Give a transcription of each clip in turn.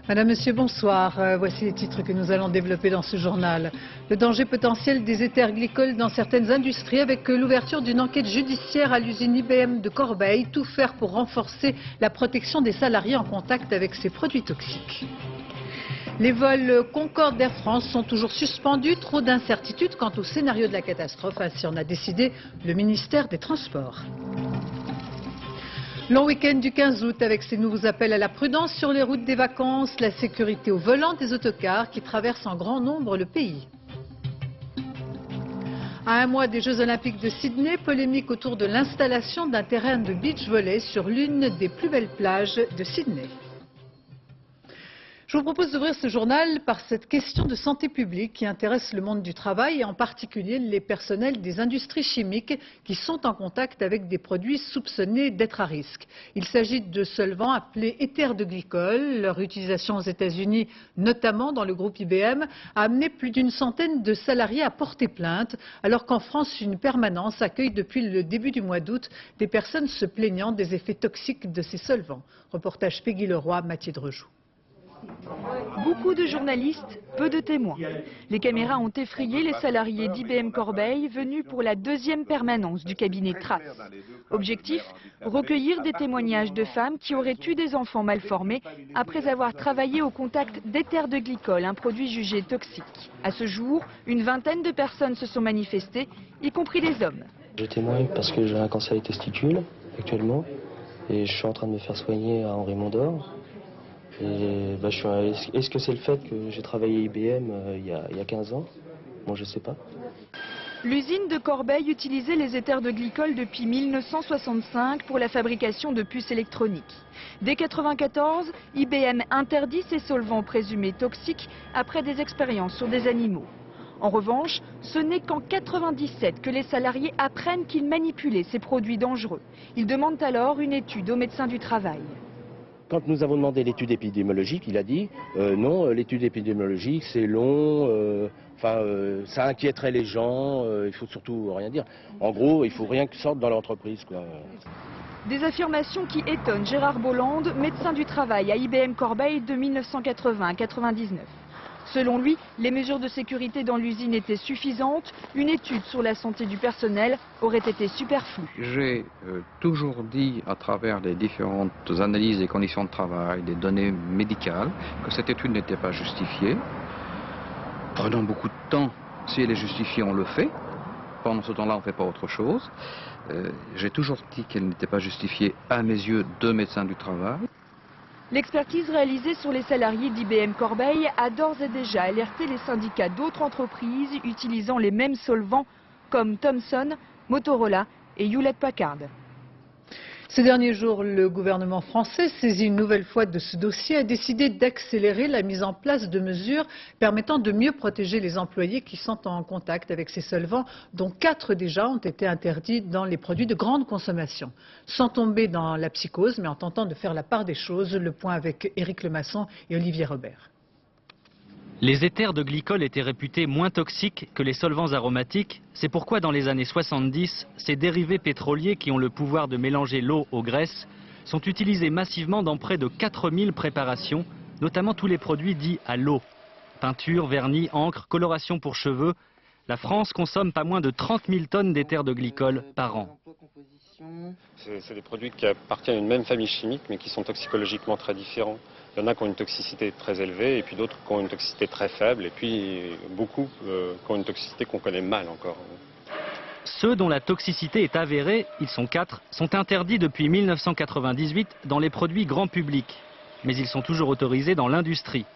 Madame, Monsieur, bonsoir. Voici les titres que nous allons développer dans ce journal. Le danger potentiel des éthers glycols dans certaines industries avec l'ouverture d'une enquête judiciaire à l'usine IBM de Corbeil. Tout faire pour renforcer la protection des salariés en contact avec ces produits toxiques. Les vols Concorde d'Air France sont toujours suspendus. Trop d'incertitudes quant au scénario de la catastrophe. Ainsi en a décidé le ministère des Transports. Long week-end du 15 août avec ses nouveaux appels à la prudence sur les routes des vacances, la sécurité au volant des autocars qui traversent en grand nombre le pays. À un mois des Jeux Olympiques de Sydney, polémique autour de l'installation d'un terrain de beach volley sur l'une des plus belles plages de Sydney. Je vous propose d'ouvrir ce journal par cette question de santé publique qui intéresse le monde du travail et en particulier les personnels des industries chimiques qui sont en contact avec des produits soupçonnés d'être à risque. Il s'agit de solvants appelés éthers de glycol. Leur utilisation aux États-Unis, notamment dans le groupe IBM, a amené plus d'une centaine de salariés à porter plainte, alors qu'en France, une permanence accueille depuis le début du mois d'août des personnes se plaignant des effets toxiques de ces solvants. Reportage Peggy Leroy, Mathieu Drejoux. Beaucoup de journalistes, peu de témoins. Les caméras ont effrayé les salariés d'IBM Corbeil venus pour la deuxième permanence du cabinet Trace. Objectif, recueillir des témoignages de femmes qui auraient eu des enfants mal formés après avoir travaillé au contact d'éther de glycol, un produit jugé toxique. À ce jour, une vingtaine de personnes se sont manifestées, y compris des hommes. Je témoigne parce que j'ai un cancer des testicules actuellement et je suis en train de me faire soigner à Henri Mondor. Est-ce que c'est le fait que j'ai travaillé à IBM il y a 15 ans? Moi, je ne sais pas. L'usine de Corbeil utilisait les éthers de glycol depuis 1965 pour la fabrication de puces électroniques. Dès 1994, IBM interdit ces solvants présumés toxiques après des expériences sur des animaux. En revanche, ce n'est qu'en 1997 que les salariés apprennent qu'ils manipulaient ces produits dangereux. Ils demandent alors une étude au médecin du travail. Quand nous avons demandé l'étude épidémiologique, il a dit non, l'étude épidémiologique c'est long, ça inquiéterait les gens, il faut surtout rien dire. En gros, il faut rien que sorte dans l'entreprise, quoi. Des affirmations qui étonnent Gérard Bolland, médecin du travail à IBM Corbeil de 1980 à 1999. Selon lui, les mesures de sécurité dans l'usine étaient suffisantes. Une étude sur la santé du personnel aurait été superflue. J'ai toujours dit à travers les différentes analyses des conditions de travail, des données médicales, que cette étude n'était pas justifiée. Prenons beaucoup de temps. Si elle est justifiée, on le fait. Pendant ce temps-là, on ne fait pas autre chose. J'ai toujours dit qu'elle n'était pas justifiée à mes yeux de médecin du travail. L'expertise réalisée sur les salariés d'IBM Corbeil a d'ores et déjà alerté les syndicats d'autres entreprises utilisant les mêmes solvants comme Thomson, Motorola et Hewlett-Packard. Ces derniers jours, le gouvernement français, saisi une nouvelle fois de ce dossier, a décidé d'accélérer la mise en place de mesures permettant de mieux protéger les employés qui sont en contact avec ces solvants, dont 4 déjà ont été interdits dans les produits de grande consommation. Sans tomber dans la psychose, mais en tentant de faire la part des choses, le point avec Éric Lemasson et Olivier Robert. Les éthers de glycol étaient réputés moins toxiques que les solvants aromatiques. C'est pourquoi dans les années 70, ces dérivés pétroliers qui ont le pouvoir de mélanger l'eau aux graisses sont utilisés massivement dans près de 4000 préparations, notamment tous les produits dits à l'eau. Peinture, vernis, encre, coloration pour cheveux. La France consomme pas moins de 30 000 tonnes d'éthers de glycol par an. C'est des produits qui appartiennent à une même famille chimique mais qui sont toxicologiquement très différents. Il y en a qui ont une toxicité très élevée et puis d'autres qui ont une toxicité très faible et puis beaucoup qui ont une toxicité qu'on connaît mal encore. Ceux dont la toxicité est avérée, ils sont 4, sont interdits depuis 1998 dans les produits grand public. Mais ils sont toujours autorisés dans l'industrie.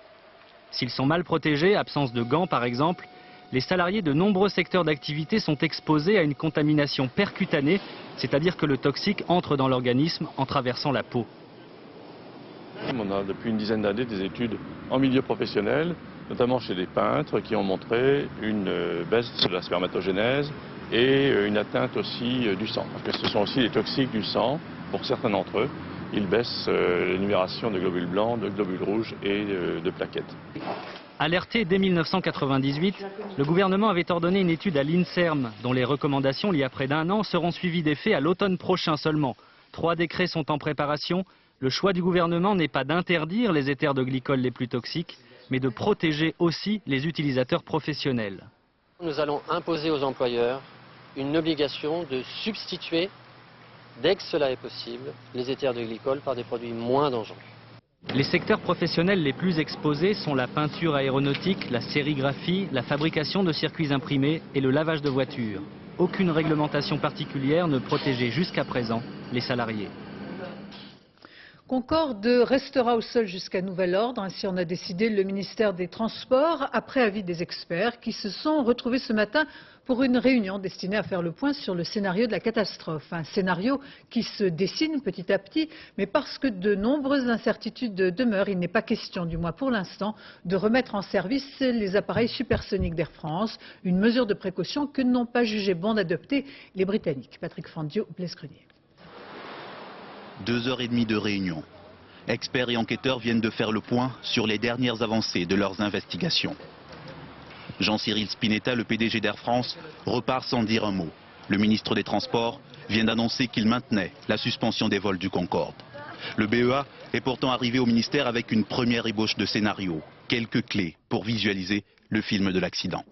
S'ils sont mal protégés, absence de gants par exemple, les salariés de nombreux secteurs d'activité sont exposés à une contamination percutanée, c'est-à-dire que le toxique entre dans l'organisme en traversant la peau. On a depuis une dizaine d'années des études en milieu professionnel, notamment chez les peintres, qui ont montré une baisse de la spermatogénèse et une atteinte aussi du sang. Parce que ce sont aussi les toxiques du sang, pour certains d'entre eux. Ils baissent l'énumération de globules blancs, de globules rouges et de plaquettes. Alerté dès 1998, le gouvernement avait ordonné une étude à l'INSERM, dont les recommandations, il y a près d'un an, seront suivies d'effet à l'automne prochain seulement. 3 décrets sont en préparation. Le choix du gouvernement n'est pas d'interdire les éthers de glycol les plus toxiques, mais de protéger aussi les utilisateurs professionnels. Nous allons imposer aux employeurs une obligation de substituer, dès que cela est possible, les éthers de glycol par des produits moins dangereux. Les secteurs professionnels les plus exposés sont la peinture aéronautique, la sérigraphie, la fabrication de circuits imprimés et le lavage de voitures. Aucune réglementation particulière ne protégeait jusqu'à présent les salariés. Concorde restera au sol jusqu'à nouvel ordre, ainsi en a décidé le ministère des Transports, après avis des experts qui se sont retrouvés ce matin pour une réunion destinée à faire le point sur le scénario de la catastrophe. Un scénario qui se dessine petit à petit, mais parce que de nombreuses incertitudes demeurent, il n'est pas question, du moins pour l'instant, de remettre en service les appareils supersoniques d'Air France, une mesure de précaution que n'ont pas jugé bon d'adopter les Britanniques. Patrick Fandio, Blesgrenier. 2h30 de réunion. Experts et enquêteurs viennent de faire le point sur les dernières avancées de leurs investigations. Jean-Cyril Spinetta, le PDG d'Air France, repart sans dire un mot. Le ministre des Transports vient d'annoncer qu'il maintenait la suspension des vols du Concorde. Le BEA est pourtant arrivé au ministère avec une première ébauche de scénario, quelques clés pour visualiser le film de l'accident.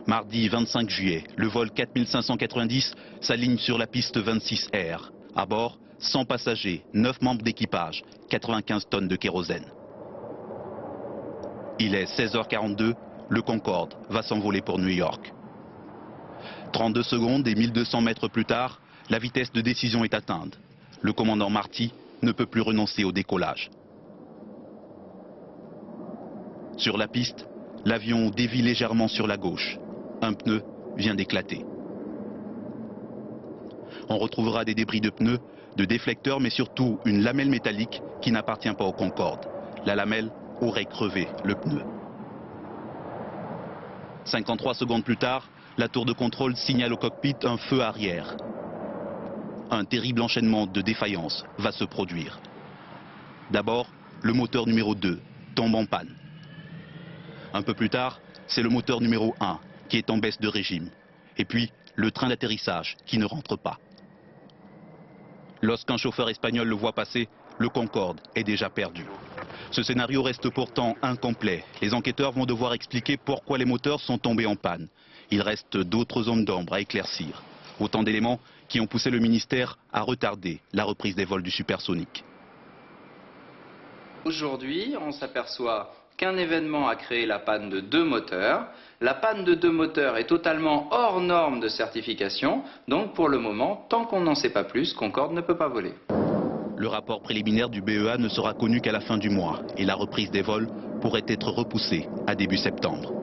Mardi 25 juillet, le vol 4590 s'aligne sur la piste 26R. À bord, 100 passagers, 9 membres d'équipage, 95 tonnes de kérosène. Il est 16h42, le Concorde va s'envoler pour New York. 32 secondes et 1200 mètres plus tard, la vitesse de décision est atteinte. Le commandant Marty ne peut plus renoncer au décollage. Sur la piste, l'avion dévie légèrement sur la gauche. Un pneu vient d'éclater. On retrouvera des débris de pneus, de déflecteurs, mais surtout une lamelle métallique qui n'appartient pas au Concorde. La lamelle aurait crevé le pneu. 53 secondes plus tard, la tour de contrôle signale au cockpit un feu arrière. Un terrible enchaînement de défaillances va se produire. D'abord, le moteur numéro 2 tombe en panne. Un peu plus tard, c'est le moteur numéro 1 qui est en baisse de régime. Et puis, le train d'atterrissage qui ne rentre pas. Lorsqu'un chauffeur espagnol le voit passer, le Concorde est déjà perdu. Ce scénario reste pourtant incomplet. Les enquêteurs vont devoir expliquer pourquoi les moteurs sont tombés en panne. Il reste d'autres zones d'ombre à éclaircir. Autant d'éléments qui ont poussé le ministère à retarder la reprise des vols du supersonique. Aujourd'hui, on s'aperçoit qu'un événement a créé la panne de 2 moteurs. La panne de 2 moteurs est totalement hors norme de certification. Donc pour le moment, tant qu'on n'en sait pas plus, Concorde ne peut pas voler. Le rapport préliminaire du BEA ne sera connu qu'à la fin du mois et la reprise des vols pourrait être repoussée à début septembre.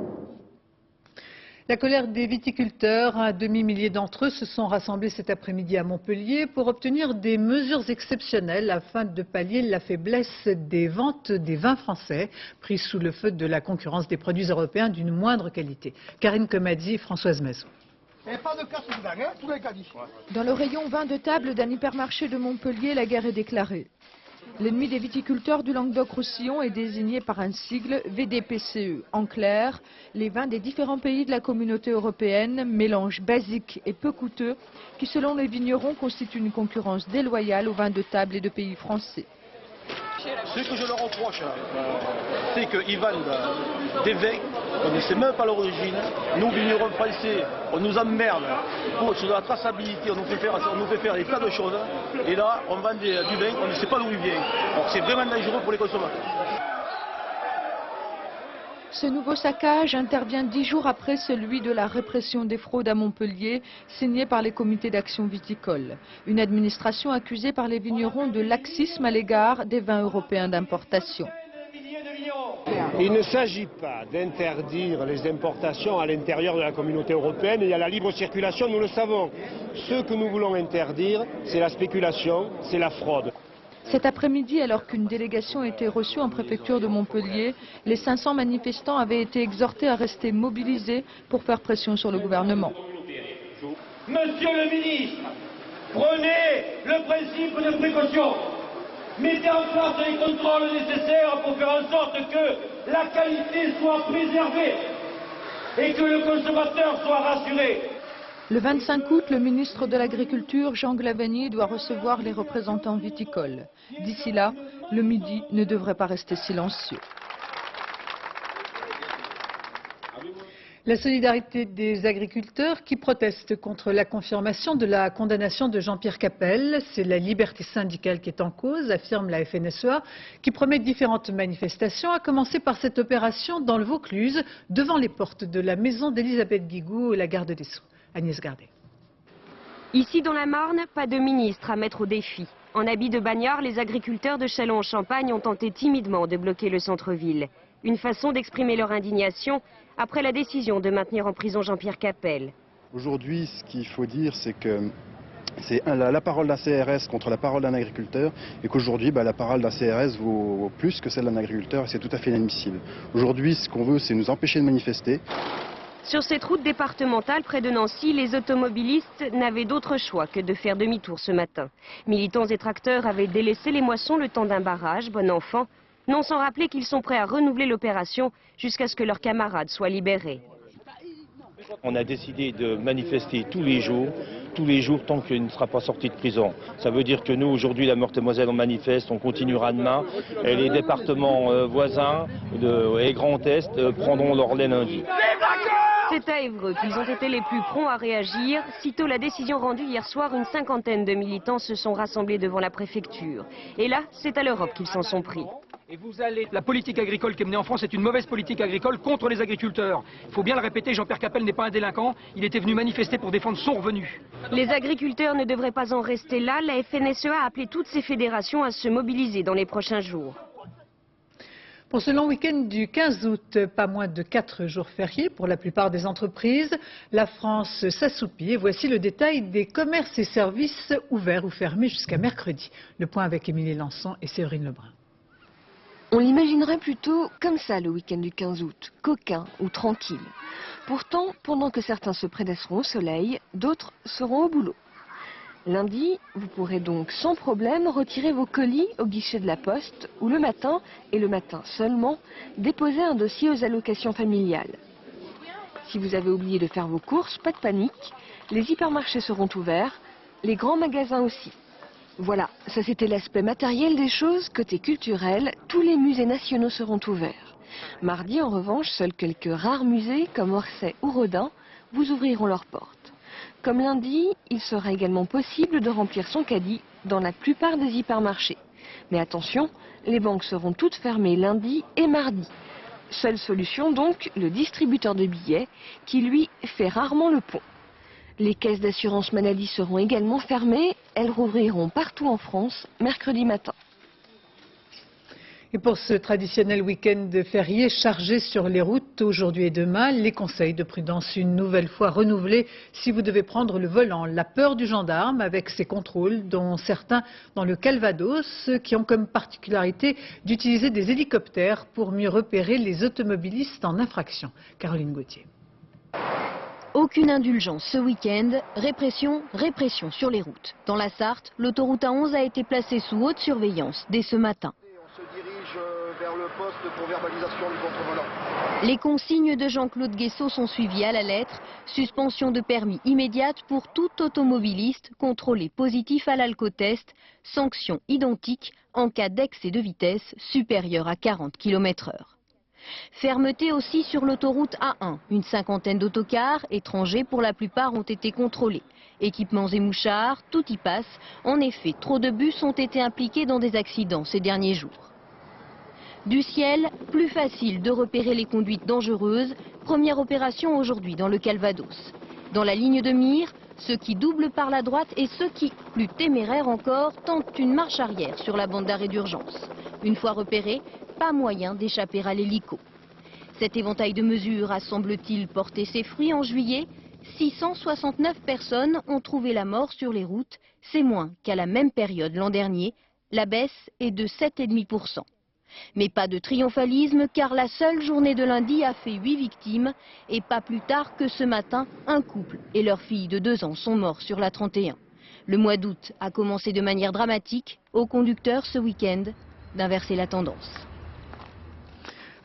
La colère des viticulteurs, un demi-millier d'entre eux se sont rassemblés cet après-midi à Montpellier pour obtenir des mesures exceptionnelles afin de pallier la faiblesse des ventes des vins français, pris sous le feu de la concurrence des produits européens d'une moindre qualité. Karine Comadi et Françoise Mazou. Dans le rayon vin de table d'un hypermarché de Montpellier, la guerre est déclarée. L'ennemi des viticulteurs du Languedoc-Roussillon est désigné par un sigle VDPCE. En clair, les vins des différents pays de la communauté européenne, mélange basique et peu coûteux, qui selon les vignerons constituent une concurrence déloyale aux vins de table et de pays français. Ce que je leur reproche, c'est qu'ils vendent des vins, on ne sait même pas l'origine. Nous, vignerons français, on nous emmerde sur la traçabilité, on nous fait faire des tas de choses. Et là, on vend du vin, on ne sait pas d'où il vient. C'est vraiment dangereux pour les consommateurs. Ce nouveau saccage intervient 10 jours après celui de la répression des fraudes à Montpellier, signé par les comités d'action viticole. Une administration accusée par les vignerons de laxisme à l'égard des vins européens d'importation. Il ne s'agit pas d'interdire les importations à l'intérieur de la communauté européenne. Il y a la libre circulation, nous le savons. Ce que nous voulons interdire, c'est la spéculation, c'est la fraude. Cet après-midi, alors qu'une délégation était reçue en préfecture de Montpellier, les 500 manifestants avaient été exhortés à rester mobilisés pour faire pression sur le gouvernement. Monsieur le ministre, prenez le principe de précaution. Mettez en place les contrôles nécessaires pour faire en sorte que la qualité soit préservée et que le consommateur soit rassuré. Le 25 août, le ministre de l'Agriculture, Jean Glavany, doit recevoir les représentants viticoles. D'ici là, le Midi ne devrait pas rester silencieux. La solidarité des agriculteurs qui protestent contre la confirmation de la condamnation de Jean-Pierre Capelle. C'est la liberté syndicale qui est en cause, affirme la FNSEA, qui promet différentes manifestations, à commencer par cette opération dans le Vaucluse, devant les portes de la maison d'Elisabeth Guigou, la garde des Sceaux. Agnès Gardet. Ici dans la Marne, pas de ministre à mettre au défi. En habit de bagnard, les agriculteurs de Châlons-en-Champagne ont tenté timidement de bloquer le centre-ville. Une façon d'exprimer leur indignation après la décision de maintenir en prison Jean-Pierre Capelle. Aujourd'hui, ce qu'il faut dire, c'est que c'est la parole d'un CRS contre la parole d'un agriculteur, et qu'aujourd'hui, la parole d'un CRS vaut plus que celle d'un agriculteur, et c'est tout à fait inadmissible. Aujourd'hui, ce qu'on veut, c'est nous empêcher de manifester. Sur cette route départementale près de Nancy, les automobilistes n'avaient d'autre choix que de faire demi-tour ce matin. Militants et tracteurs avaient délaissé les moissons le temps d'un barrage, bon enfant, non sans rappeler qu'ils sont prêts à renouveler l'opération jusqu'à ce que leurs camarades soient libérés. On a décidé de manifester tous les jours tant qu'il ne sera pas sorti de prison. Ça veut dire que nous, aujourd'hui, la Meurthe-et-Moselle, on manifeste, on continuera demain. Et les départements voisins et Grand Est prendront leur lait lundi. C'est à Évreux qu'ils ont été les plus prompts à réagir. Sitôt la décision rendue hier soir, une cinquantaine de militants se sont rassemblés devant la préfecture. Et là, c'est à l'Europe qu'ils s'en sont pris. Et la politique agricole qui est menée en France est une mauvaise politique agricole contre les agriculteurs. Il faut bien le répéter, Jean-Pierre Capelle n'est pas un délinquant, il était venu manifester pour défendre son revenu. Les agriculteurs ne devraient pas en rester là. La FNSEA a appelé toutes ces fédérations à se mobiliser dans les prochains jours. Pour ce long week-end du 15 août, pas moins de 4 jours fériés pour la plupart des entreprises. La France s'assoupit et voici le détail des commerces et services ouverts ou fermés jusqu'à mercredi. Le point avec Émilie Lançon et Séverine Lebrun. On l'imaginerait plutôt comme ça le week-end du 15 août, coquin ou tranquille. Pourtant, pendant que certains se prédesseront au soleil, d'autres seront au boulot. Lundi, vous pourrez donc sans problème retirer vos colis au guichet de la poste ou le matin, et le matin seulement, déposer un dossier aux allocations familiales. Si vous avez oublié de faire vos courses, pas de panique, les hypermarchés seront ouverts, les grands magasins aussi. Voilà, ça c'était l'aspect matériel des choses. Côté culturel, tous les musées nationaux seront ouverts. Mardi, en revanche, seuls quelques rares musées comme Orsay ou Rodin vous ouvriront leurs portes. Comme lundi, il sera également possible de remplir son caddie dans la plupart des hypermarchés. Mais attention, les banques seront toutes fermées lundi et mardi. Seule solution donc, le distributeur de billets qui lui fait rarement le pont. Les caisses d'assurance maladie seront également fermées. Elles rouvriront partout en France mercredi matin. Et pour ce traditionnel week-end férié chargé sur les routes aujourd'hui et demain, les conseils de prudence une nouvelle fois renouvelés si vous devez prendre le volant. La peur du gendarme avec ses contrôles, dont certains dans le Calvados, qui ont comme particularité d'utiliser des hélicoptères pour mieux repérer les automobilistes en infraction. Caroline Gauthier. Aucune indulgence ce week-end, répression, répression sur les routes. Dans la Sarthe, l'autoroute A11 a été placée sous haute surveillance dès ce matin. On se dirige vers le poste pour verbalisation du contre-volant. Les consignes de Jean-Claude Guessot sont suivies à la lettre. Suspension de permis immédiate pour tout automobiliste contrôlé positif à l'alcotest. Sanction identique en cas d'excès de vitesse supérieur à 40 km/h. Fermeté aussi sur l'autoroute A1. Une cinquantaine d'autocars, étrangers pour la plupart, ont été contrôlés. Équipements et mouchards, tout y passe. En effet, trop de bus ont été impliqués dans des accidents ces derniers jours. Du ciel, plus facile de repérer les conduites dangereuses. Première opération aujourd'hui dans le Calvados. Dans la ligne de mire, ceux qui doublent par la droite et ceux qui, plus téméraires encore, tentent une marche arrière sur la bande d'arrêt d'urgence. Une fois repérés, pas moyen d'échapper à l'hélico. Cet éventail de mesures a, semble-t-il, porté ses fruits en juillet. 669 personnes ont trouvé la mort sur les routes. C'est moins qu'à la même période l'an dernier. La baisse est de 7,5%. Mais pas de triomphalisme car la seule journée de lundi a fait 8 victimes. Et pas plus tard que ce matin, un couple et leur fille de 2 ans sont morts sur la 31. Le mois d'août a commencé de manière dramatique. Aux conducteurs ce week-end d'inverser la tendance.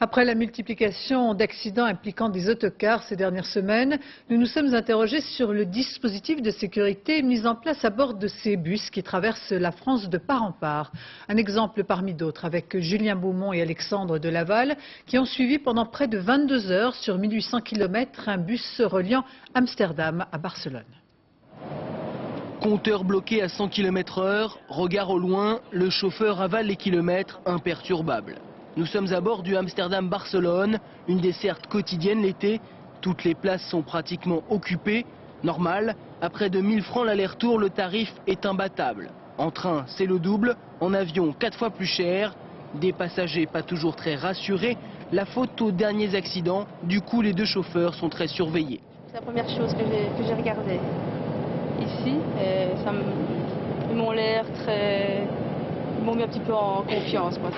Après la multiplication d'accidents impliquant des autocars ces dernières semaines, nous nous sommes interrogés sur le dispositif de sécurité mis en place à bord de ces bus qui traversent la France de part en part. Un exemple parmi d'autres avec Julien Beaumont et Alexandre de Laval qui ont suivi pendant près de 22 heures sur 1800 km un bus reliant Amsterdam à Barcelone. Compteur bloqué à 100 km/h, regard au loin, le chauffeur avale les kilomètres imperturbable. Nous sommes à bord du Amsterdam-Barcelone, une desserte quotidienne l'été. Toutes les places sont pratiquement occupées. Normal, à près de 1000 francs l'aller-retour, le tarif est imbattable. En train, c'est le double, en avion, 4 fois plus cher. Des passagers pas toujours très rassurés. La faute aux derniers accidents, du coup les deux chauffeurs sont très surveillés. C'est la première chose que j'ai regardée ici. Et ils m'ont l'air très... Ils m'ont mis un petit peu en confiance, quoi.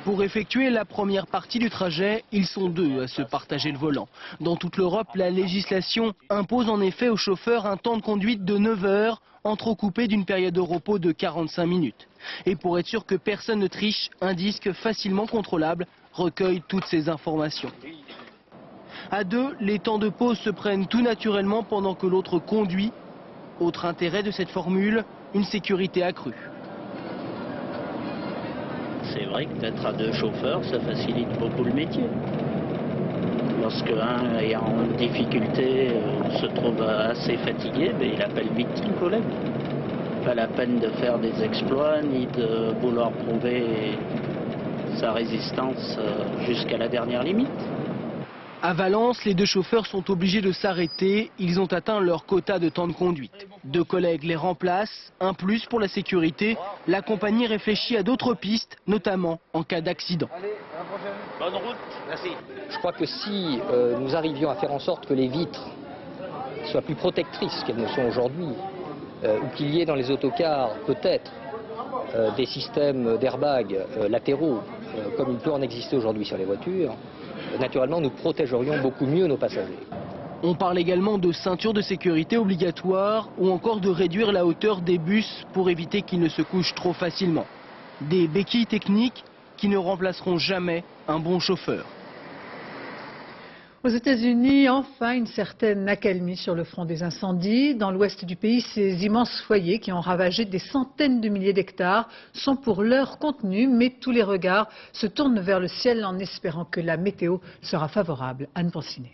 Pour effectuer la première partie du trajet, ils sont deux à se partager le volant. Dans toute l'Europe, la législation impose en effet aux chauffeurs un temps de conduite de 9 heures, entrecoupé d'une période de repos de 45 minutes. Et pour être sûr que personne ne triche, un disque facilement contrôlable recueille toutes ces informations. À deux, les temps de pause se prennent tout naturellement pendant que l'autre conduit. Autre intérêt de cette formule, une sécurité accrue. C'est vrai que d'être à deux chauffeurs, ça facilite beaucoup le métier. Lorsque un est en difficulté, se trouve assez fatigué, il appelle vite une collègue. Pas la peine de faire des exploits, ni de vouloir prouver sa résistance jusqu'à la dernière limite. À Valence, les deux chauffeurs sont obligés de s'arrêter. Ils ont atteint leur quota de temps de conduite. Deux collègues les remplacent. Un plus pour la sécurité. La compagnie réfléchit à d'autres pistes, notamment en cas d'accident. Bonne route. Merci. Je crois que si nous arrivions à faire en sorte que les vitres soient plus protectrices qu'elles ne sont aujourd'hui, ou qu'il y ait dans les autocars peut-être des systèmes d'airbag latéraux, comme il peut en exister aujourd'hui sur les voitures, naturellement, nous protégerions beaucoup mieux nos passagers. On parle également de ceintures de sécurité obligatoires ou encore de réduire la hauteur des bus pour éviter qu'ils ne se couchent trop facilement. Des béquilles techniques qui ne remplaceront jamais un bon chauffeur. Aux États-Unis, enfin, une certaine accalmie sur le front des incendies. Dans l'ouest du pays, ces immenses foyers qui ont ravagé des centaines de milliers d'hectares sont pour l'heure contenus, mais tous les regards se tournent vers le ciel en espérant que la météo sera favorable. Anne Pancinet.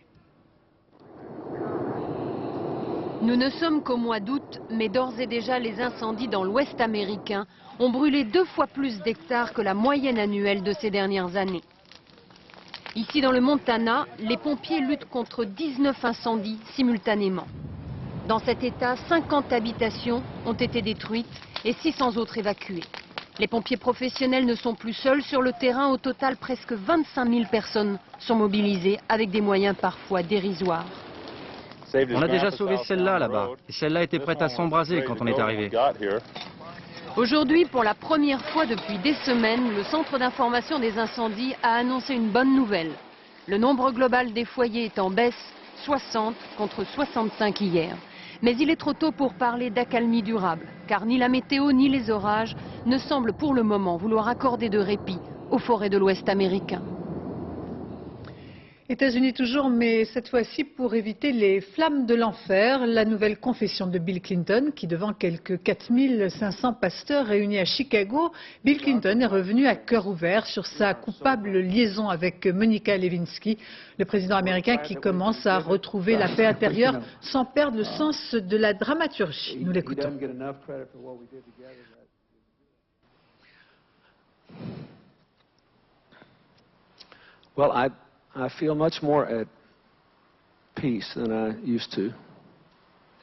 Nous ne sommes qu'au mois d'août, mais d'ores et déjà les incendies dans l'ouest américain ont brûlé 2 fois plus d'hectares que la moyenne annuelle de ces dernières années. Ici, dans le Montana, les pompiers luttent contre 19 incendies simultanément. Dans cet état, 50 habitations ont été détruites et 600 autres évacuées. Les pompiers professionnels ne sont plus seuls sur le terrain. Au total, presque 25 000 personnes sont mobilisées avec des moyens parfois dérisoires. On a déjà sauvé celle-là là-bas. Et celle-là était prête à s'embraser quand on est arrivé. Aujourd'hui, pour la première fois depuis des semaines, le Centre d'information des incendies a annoncé une bonne nouvelle. Le nombre global des foyers est en baisse, 60 contre 65 hier. Mais il est trop tôt pour parler d'accalmie durable, car ni la météo ni les orages ne semblent pour le moment vouloir accorder de répit aux forêts de l'Ouest américain. États-Unis toujours, mais cette fois-ci pour éviter les flammes de l'enfer. La nouvelle confession de Bill Clinton, qui devant quelques 4500 pasteurs réunis à Chicago, Bill Clinton est revenu à cœur ouvert sur sa coupable liaison avec Monica Lewinsky, le président américain qui commence à retrouver la paix intérieure sans perdre le sens de la dramaturgie. Nous l'écoutons. I feel much more at peace than I used to.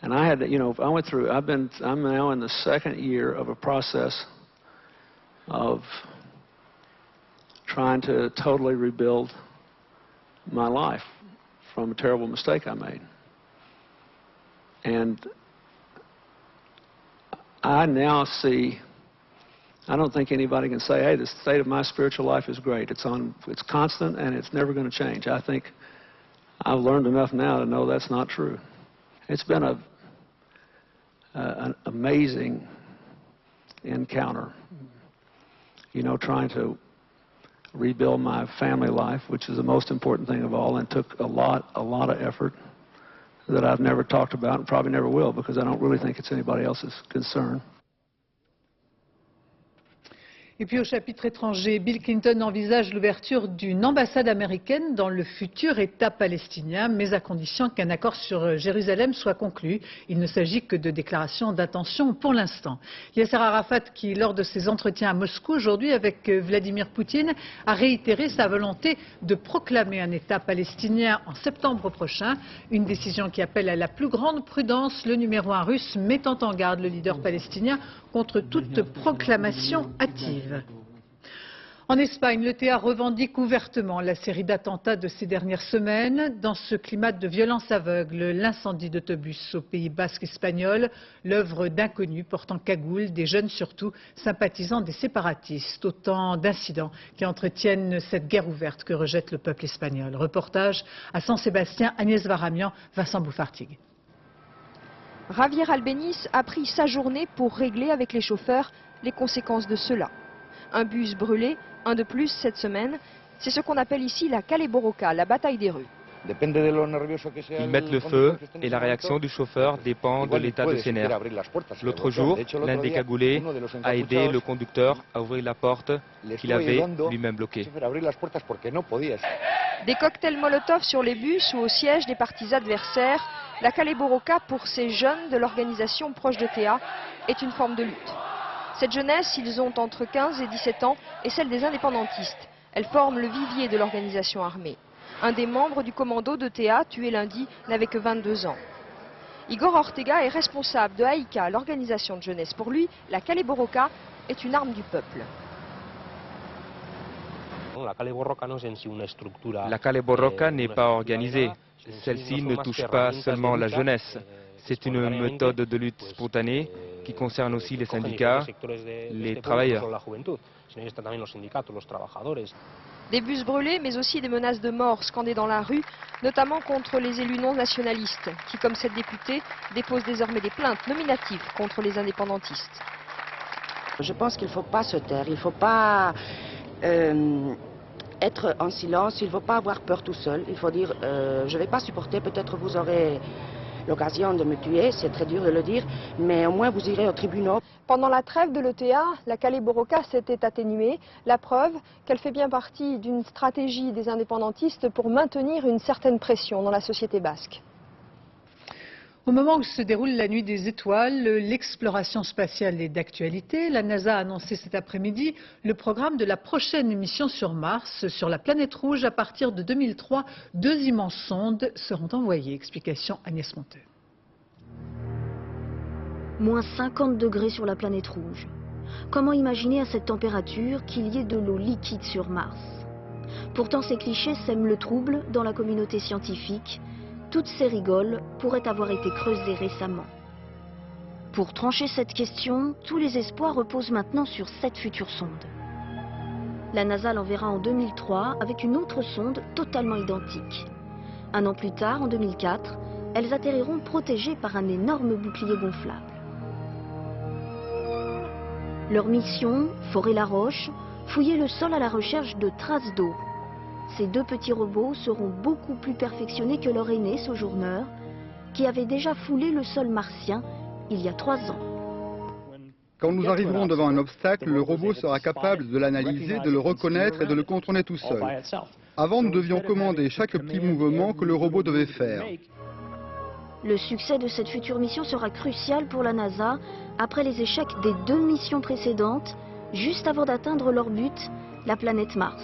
And I had, I went through, I'm now in the second year of a process of trying to totally rebuild my life from a terrible mistake I made. And I now see, I don't think anybody can say, hey, the state of my spiritual life is great. It's constant and it's never going to change. I think I've learned enough now to know that's not true. It's been an amazing encounter, trying to rebuild my family life, which is the most important thing of all, and took a lot of effort that I've never talked about and probably never will because I don't really think it's anybody else's concern. Et puis au chapitre étranger, Bill Clinton envisage l'ouverture d'une ambassade américaine dans le futur État palestinien, mais à condition qu'un accord sur Jérusalem soit conclu. Il ne s'agit que de déclarations d'intention pour l'instant. Yasser Arafat, qui lors de ses entretiens à Moscou aujourd'hui avec Vladimir Poutine, a réitéré sa volonté de proclamer un État palestinien en septembre prochain. Une décision qui appelle à la plus grande prudence, le numéro 1 russe mettant en garde le leader palestinien contre toute proclamation hâtive. En Espagne, l'ETA revendique ouvertement la série d'attentats de ces dernières semaines. Dans ce climat de violence aveugle, l'incendie d'autobus au Pays basque espagnol, l'œuvre d'inconnus portant cagoule, des jeunes surtout, sympathisants des séparatistes. Autant d'incidents qui entretiennent cette guerre ouverte que rejette le peuple espagnol. Reportage à San Sébastien, Agnès Varamian, Vincent Bouffartigue. Javier Albéniz a pris sa journée pour régler avec les chauffeurs les conséquences de cela. Un bus brûlé, un de plus cette semaine, c'est ce qu'on appelle ici la Kale-Borroka, la bataille des rues. Ils mettent le feu et la réaction du chauffeur dépend de l'état de ses nerfs. L'autre jour, l'un des cagoulés a aidé le conducteur à ouvrir la porte qu'il avait lui-même bloquée. Des cocktails Molotov sur les bus ou au siège des partis adversaires, la Kale-Borroka pour ces jeunes de l'organisation proche de Théa est une forme de lutte. Cette jeunesse, ils ont entre 15 et 17 ans, est celle des indépendantistes. Elle forme le vivier de l'organisation armée. Un des membres du commando de Théa, tué lundi, n'avait que 22 ans. Igor Ortega est responsable de AICA, l'organisation de jeunesse. Pour lui, la Kale-Borroka est une arme du peuple. La Kale-Borroka n'est pas organisée. Celle-ci ne touche pas seulement la jeunesse. C'est une méthode de lutte spontanée qui concerne aussi les syndicats, les travailleurs. Des bus brûlés, mais aussi des menaces de mort scandées dans la rue, notamment contre les élus non nationalistes, qui, comme cette députée, déposent désormais des plaintes nominatives contre les indépendantistes. Je pense qu'il ne faut pas se taire, il ne faut pas être en silence, il ne faut pas avoir peur tout seul. Il faut dire, je ne vais pas supporter, peut-être vous aurez l'occasion de me tuer, c'est très dur de le dire, mais au moins vous irez au tribunal. Pendant la trêve de l'ETA, la Kale-Borroka s'était atténuée. La preuve qu'elle fait bien partie d'une stratégie des indépendantistes pour maintenir une certaine pression dans la société basque. Au moment où se déroule la nuit des étoiles, l'exploration spatiale est d'actualité. La NASA a annoncé cet après-midi le programme de la prochaine mission sur Mars. Sur la planète rouge, à partir de 2003, 2 immenses sondes seront envoyées. Explication Agnès Monteux. Moins 50 degrés sur la planète rouge. Comment imaginer à cette température qu'il y ait de l'eau liquide sur Mars? Pourtant, ces clichés sèment le trouble dans la communauté scientifique. Toutes ces rigoles pourraient avoir été creusées récemment. Pour trancher cette question, tous les espoirs reposent maintenant sur 7 futures sondes. La NASA l'enverra en 2003 avec une autre sonde totalement identique. Un an plus tard, en 2004, elles atterriront protégées par un énorme bouclier gonflable. Leur mission, forer la roche, fouiller le sol à la recherche de traces d'eau. Ces 2 petits robots seront beaucoup plus perfectionnés que leur aîné Sojourner, qui avait déjà foulé le sol martien il y a 3 ans. Quand nous arriverons devant un obstacle, le robot sera capable de l'analyser, de le reconnaître et de le contourner tout seul. Avant, nous devions commander chaque petit mouvement que le robot devait faire. Le succès de cette future mission sera crucial pour la NASA après les échecs des 2 missions précédentes, juste avant d'atteindre leur but, la planète Mars.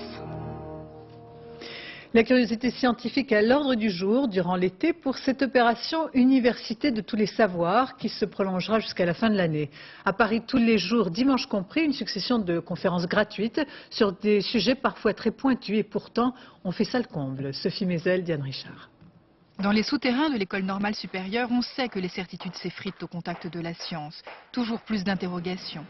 La curiosité scientifique à l'ordre du jour durant l'été pour cette opération Université de tous les savoirs qui se prolongera jusqu'à la fin de l'année. À Paris, tous les jours, dimanche compris, une succession de conférences gratuites sur des sujets parfois très pointus et pourtant on fait ça le comble. Sophie Mézel, Diane Richard. Dans les souterrains de l'école normale supérieure, on sait que les certitudes s'effritent au contact de la science. Toujours plus d'interrogations.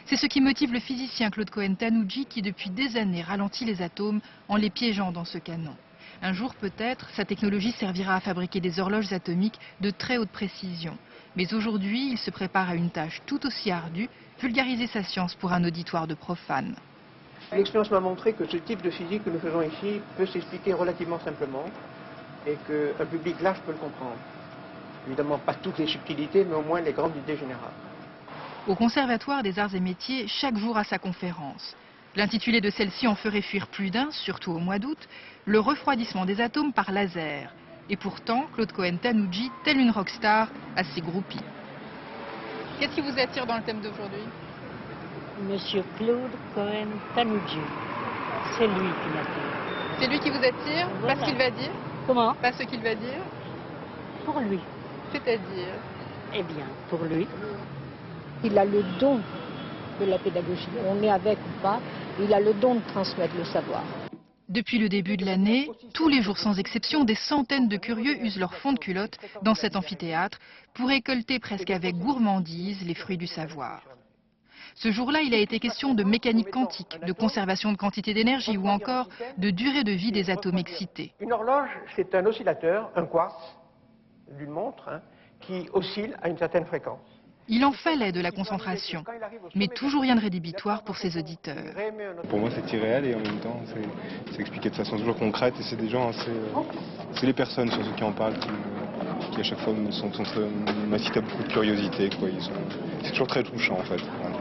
C'est ce qui motive le physicien Claude Cohen-Tanouji qui depuis des années ralentit les atomes en les piégeant dans ce canon. Un jour peut-être, sa technologie servira à fabriquer des horloges atomiques de très haute précision. Mais aujourd'hui, il se prépare à une tâche tout aussi ardue, vulgariser sa science pour un auditoire de profanes. L'expérience m'a montré que ce type de physique que nous faisons ici peut s'expliquer relativement simplement et qu'un public large peut le comprendre. Évidemment, pas toutes les subtilités, mais au moins les grandes idées générales. Au Conservatoire des Arts et Métiers, chaque jour a sa conférence. L'intitulé de celle-ci en ferait fuir plus d'un, surtout au mois d'août, le refroidissement des atomes par laser. Et pourtant, Claude Cohen-Tanouji, telle une rockstar, a ses groupies. Qu'est-ce qui vous attire dans le thème d'aujourd'hui? Monsieur Claude Cohen-Tanouji. C'est lui qui m'attire. C'est lui qui vous attire? Voilà. Pas ce qu'il va dire? Comment? Pas ce qu'il va dire? Pour lui. C'est-à-dire? Eh bien, pour lui. Il a le don de la pédagogie. On est avec ou pas, il a le don de transmettre le savoir. Depuis le début de l'année, tous les jours sans exception, des centaines de curieux usent leur fond de culotte dans cet amphithéâtre pour récolter presque avec gourmandise les fruits du savoir. Ce jour-là, il a été question de mécanique quantique, de conservation de quantité d'énergie ou encore de durée de vie des atomes excités. Une horloge, c'est un oscillateur, un quartz d'une montre, qui oscille à une certaine fréquence. Il en fallait de la concentration, mais toujours rien de rédhibitoire pour ses auditeurs. Pour moi, c'est irréel et en même temps, c'est expliqué de façon toujours concrète et c'est des gens assez... c'est les personnes sur ceux qui en parlent qui à chaque fois m'incitent à beaucoup de curiosité. C'est toujours très touchant en fait. Voilà.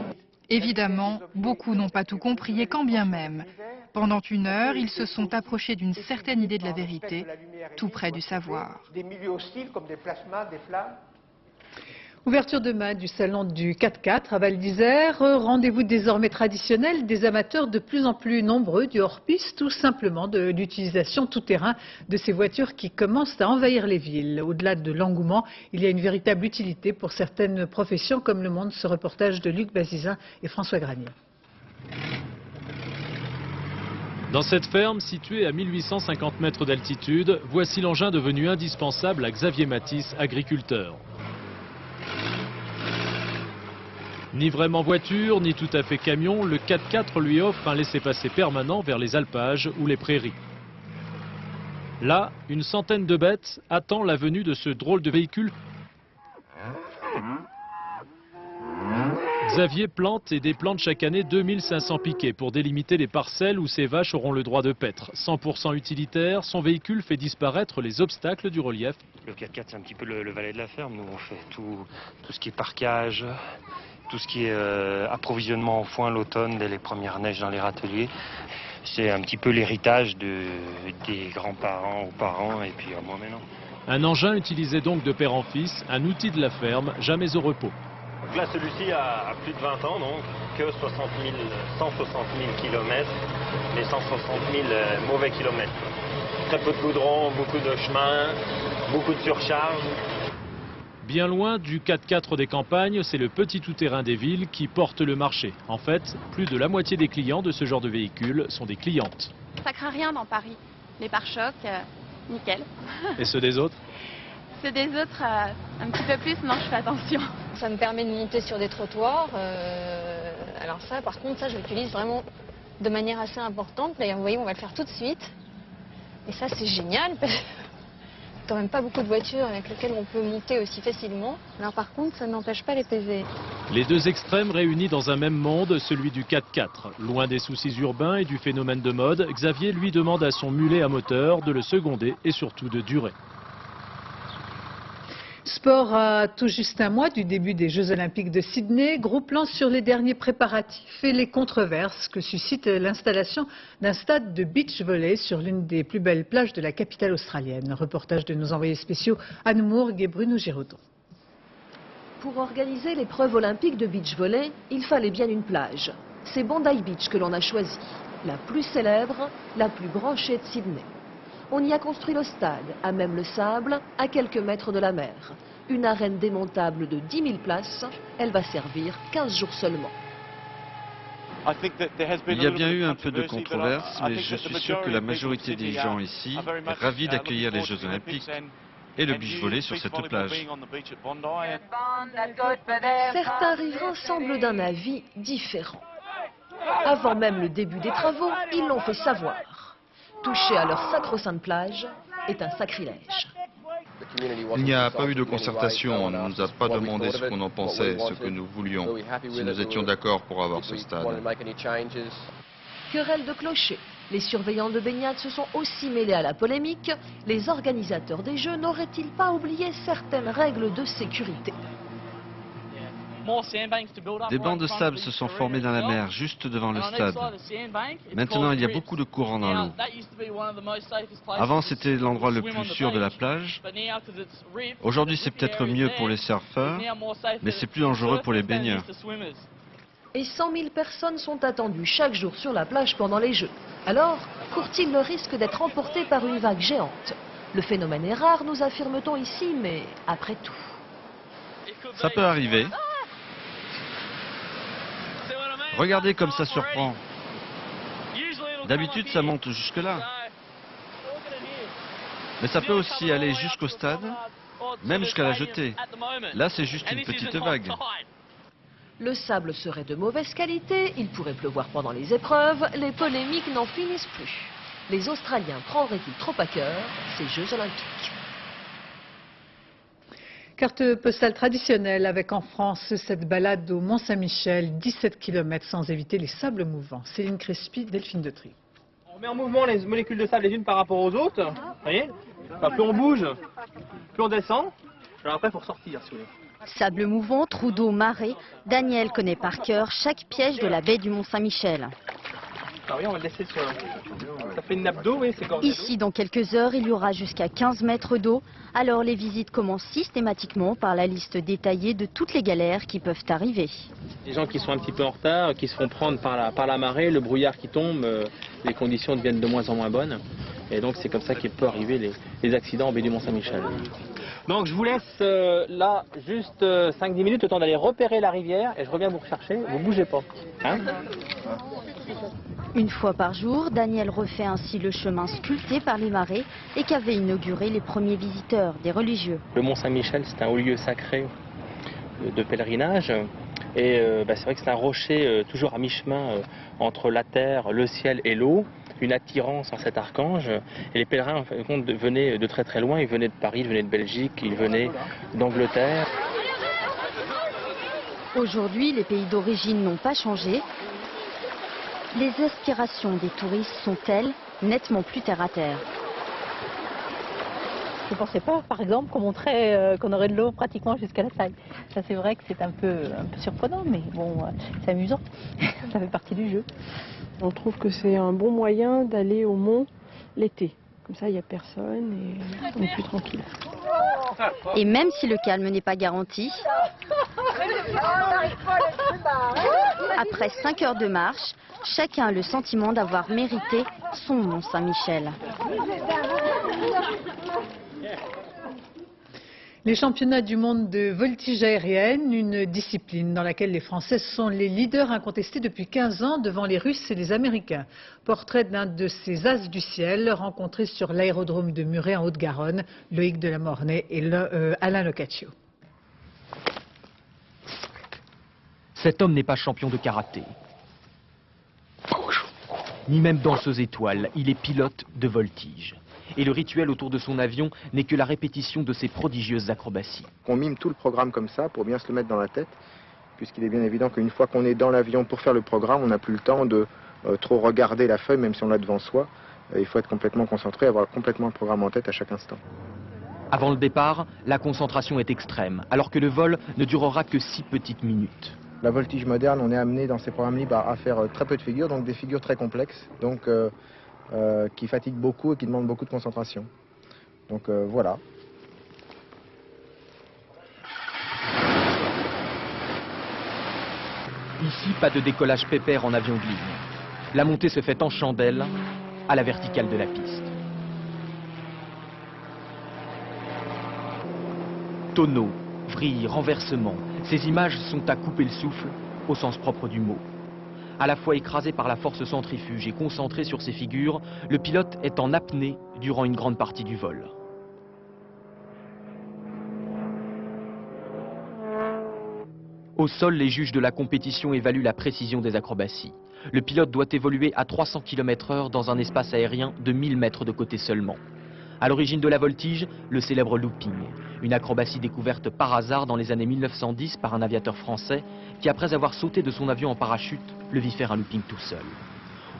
Évidemment, beaucoup n'ont pas tout compris et quand bien même. Pendant une heure, ils se sont approchés d'une certaine idée de la vérité, tout près du savoir. Des milieux hostiles comme des plasmas, des flammes. Ouverture demain du salon du 4x4 à Val d'Isère. Rendez-vous désormais traditionnel des amateurs de plus en plus nombreux du hors-piste, tout simplement de l'utilisation tout-terrain de ces voitures qui commencent à envahir les villes. Au-delà de l'engouement, il y a une véritable utilité pour certaines professions, comme le montre ce reportage de Luc Bazizin et François Granier. Dans cette ferme, située à 1850 mètres d'altitude, voici l'engin devenu indispensable à Xavier Matisse, agriculteur. Ni vraiment voiture, ni tout à fait camion, le 4x4 lui offre un laissez-passer permanent vers les alpages ou les prairies. Là, une centaine de bêtes attend la venue de ce drôle de véhicule. Xavier plante et déplante chaque année 2500 piquets pour délimiter les parcelles où ces vaches auront le droit de paître. 100% utilitaire, son véhicule fait disparaître les obstacles du relief. Le 4x4, c'est un petit peu le valet de la ferme. Nous, on fait tout ce qui est parquage, tout ce qui est approvisionnement en foin l'automne, dès les premières neiges dans les râteliers. C'est un petit peu l'héritage des grands-parents aux parents et puis à moi maintenant. Un engin utilisé donc de père en fils, un outil de la ferme, jamais au repos. Donc là, celui-ci a plus de 20 ans, donc que 160 000 km, mais 160 000 mauvais kilomètres. Très peu de goudron, beaucoup de chemin, beaucoup de surcharge. Bien loin du 4x4 des campagnes, c'est le petit tout-terrain des villes qui porte le marché. En fait, plus de la moitié des clients de ce genre de véhicule sont des clientes. Ça craint rien dans Paris. Les pare-chocs, nickel. Et ceux des autres? Ceux des autres, un petit peu plus, non, je fais attention. Ça me permet de monter sur des trottoirs. Alors ça, par contre, ça, je l'utilise vraiment de manière assez importante. D'ailleurs, vous voyez, on va le faire tout de suite. Et ça, c'est génial. Quand même pas beaucoup de voitures avec lesquelles on peut monter aussi facilement. Alors par contre, ça n'empêche pas les PV. Les deux extrêmes réunis dans un même monde, celui du 4x4. Loin des soucis urbains et du phénomène de mode, Xavier lui demande à son mulet à moteur de le seconder et surtout de durer. Sport à tout juste un mois du début des Jeux Olympiques de Sydney. Gros plan sur les derniers préparatifs et les controverses que suscite l'installation d'un stade de beach volley sur l'une des plus belles plages de la capitale australienne. Reportage de nos envoyés spéciaux Anne Mourgue et Bruno Giraudon. Pour organiser l'épreuve olympique de beach volley, il fallait bien une plage. C'est Bondi Beach que l'on a choisi, la plus célèbre, la plus branchée de Sydney. On y a construit le stade, à même le sable, à quelques mètres de la mer. Une arène démontable de 10 000 places, elle va servir 15 jours seulement. Il y a bien eu un peu de controverse, mais je suis sûr que la majorité des gens ici est ravie d'accueillir les Jeux Olympiques et le beach volley sur cette plage. Certains riverains semblent d'un avis différent. Avant même le début des travaux, ils l'ont fait savoir. Toucher à leur sacro-sainte plage est un sacrilège. Il n'y a pas eu de concertation, on ne nous a pas demandé ce qu'on en pensait, ce que nous voulions, si nous étions d'accord pour avoir ce stade. querelle de clochers. Les surveillants de baignade se sont aussi mêlés à la polémique. Les organisateurs des Jeux n'auraient-ils pas oublié certaines règles de sécurité? Des bancs de sable se sont formés dans la mer, juste devant le stade. Maintenant, il y a beaucoup de courants dans l'eau. Avant, c'était l'endroit le plus sûr de la plage. Aujourd'hui, c'est peut-être mieux pour les surfeurs, mais c'est plus dangereux pour les baigneurs. Et 100 000 personnes sont attendues chaque jour sur la plage pendant les Jeux. Alors, court-il le risque d'être emporté par une vague géante? Le phénomène est rare, nous affirme-t-on ici, mais après tout. Ça peut arriver. Regardez comme ça surprend. D'habitude, ça monte jusque-là. Mais ça peut aussi aller jusqu'au stade, même jusqu'à la jetée. Là, c'est juste une petite vague. Le sable serait de mauvaise qualité, il pourrait pleuvoir pendant les épreuves, les polémiques n'en finissent plus. Les Australiens prendraient-ils trop à cœur ces Jeux Olympiques? Carte postale traditionnelle avec en France cette balade au Mont-Saint-Michel, 17 km sans éviter les sables mouvants. Céline Crespi, Delphine de Trie. On met en mouvement les molécules de sable les unes par rapport aux autres. Vous voyez, enfin, plus on bouge, plus on descend. Alors après, il faut ressortir si vous voulez. Sable mouvant, trou d'eau, marée, Daniel connaît par cœur chaque piège de la baie du Mont-Saint-Michel. Ah oui, on va le laisser sur... Ça fait une nappe d'eau, oui, c'est gorgé d'eau. Ici, dans quelques heures, il y aura jusqu'à 15 mètres d'eau. Alors les visites commencent systématiquement par la liste détaillée de toutes les galères qui peuvent arriver. Les gens qui sont un petit peu en retard, qui se font prendre par la marée, le brouillard qui tombe, les conditions deviennent de moins en moins bonnes. Et donc c'est comme ça qu'il peut arriver les accidents en baie du Mont-Saint-Michel. Donc je vous laisse là juste 5-10 minutes, le temps d'aller repérer la rivière et je reviens vous rechercher, vous bougez pas. Hein? Une fois par jour, Daniel refait ainsi le chemin sculpté par les marées et qu'avaient inauguré les premiers visiteurs, des religieux. Le Mont-Saint-Michel, c'est un haut lieu sacré de pèlerinage et c'est vrai que c'est un rocher toujours à mi-chemin entre la terre, le ciel et l'eau. Une attirance à cet archange et les pèlerins en fin de compte venaient de très très loin, ils venaient de Paris, ils venaient de Belgique, ils venaient d'Angleterre. Aujourd'hui, les pays d'origine n'ont pas changé. Les aspirations des touristes sont-elles nettement plus terre à terre? Je ne pensais pas, par exemple, qu'on montrait qu'on aurait de l'eau pratiquement jusqu'à la taille. Ça, c'est vrai que c'est un peu surprenant, mais bon, c'est amusant. Ça fait partie du jeu. On trouve que c'est un bon moyen d'aller au mont l'été. Comme ça, il n'y a personne et on est plus tranquille. Et même si le calme n'est pas garanti, après 5 heures de marche, chacun a le sentiment d'avoir mérité son Mont-Saint-Michel. Les championnats du monde de voltige aérienne, une discipline dans laquelle les Français sont les leaders incontestés depuis 15 ans devant les Russes et les Américains. Portrait d'un de ces as du ciel rencontrés sur l'aérodrome de Muret en Haute-Garonne, Loïc Delamornay et Alain Locaccio. Cet homme n'est pas champion de karaté, ni même danseuse étoile, il est pilote de voltige. Et le rituel autour de son avion n'est que la répétition de ses prodigieuses acrobaties. On mime tout le programme comme ça pour bien se le mettre dans la tête, puisqu'il est bien évident qu'une fois qu'on est dans l'avion pour faire le programme, on n'a plus le temps de trop regarder la feuille, même si on l'a devant soi. Il faut être complètement concentré, avoir complètement le programme en tête à chaque instant. Avant le départ, la concentration est extrême, alors que le vol ne durera que 6 petites minutes. La voltige moderne, on est amené dans ces programmes libres à faire très peu de figures, donc des figures très complexes. Donc, qui fatigue beaucoup et qui demande beaucoup de concentration. Donc voilà. Ici, pas de décollage pépère en avion de ligne. La montée se fait en chandelle à la verticale de la piste. Tonneaux, vrilles, renversements, ces images sont à couper le souffle au sens propre du mot. À la fois écrasé par la force centrifuge et concentré sur ses figures, le pilote est en apnée durant une grande partie du vol. Au sol, les juges de la compétition évaluent la précision des acrobaties. Le pilote doit évoluer à 300 km/h dans un espace aérien de 1000 mètres de côté seulement. À l'origine de la voltige, le célèbre looping, une acrobatie découverte par hasard dans les années 1910 par un aviateur français qui, après avoir sauté de son avion en parachute, le vit faire un looping tout seul.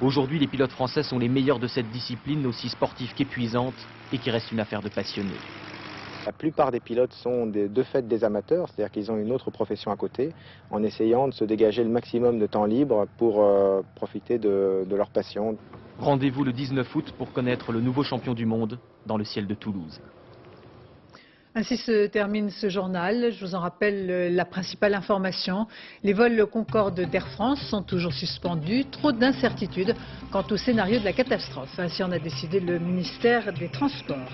Aujourd'hui, les pilotes français sont les meilleurs de cette discipline, aussi sportive qu'épuisante, et qui reste une affaire de passionnés. La plupart des pilotes sont de fait des amateurs, c'est-à-dire qu'ils ont une autre profession à côté, en essayant de se dégager le maximum de temps libre pour profiter de leur passion. Rendez-vous le 19 août pour connaître le nouveau champion du monde dans le ciel de Toulouse. Ainsi se termine ce journal. Je vous en rappelle la principale information. Les vols Concorde d'Air France sont toujours suspendus. Trop d'incertitudes quant au scénario de la catastrophe. Ainsi en a décidé le ministère des Transports.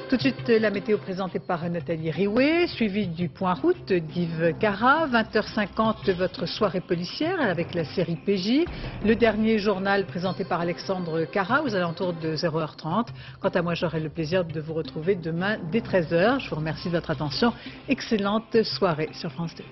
Tout de suite, la météo présentée par Nathalie Riouet, suivie du point route d'Yves Cara. 20h50, votre soirée policière avec la série PJ. Le dernier journal présenté par Alexandre Cara aux alentours de 0h30. Quant à moi, j'aurai le plaisir de vous retrouver demain dès 13h. Je vous remercie de votre attention. Excellente soirée sur France 2.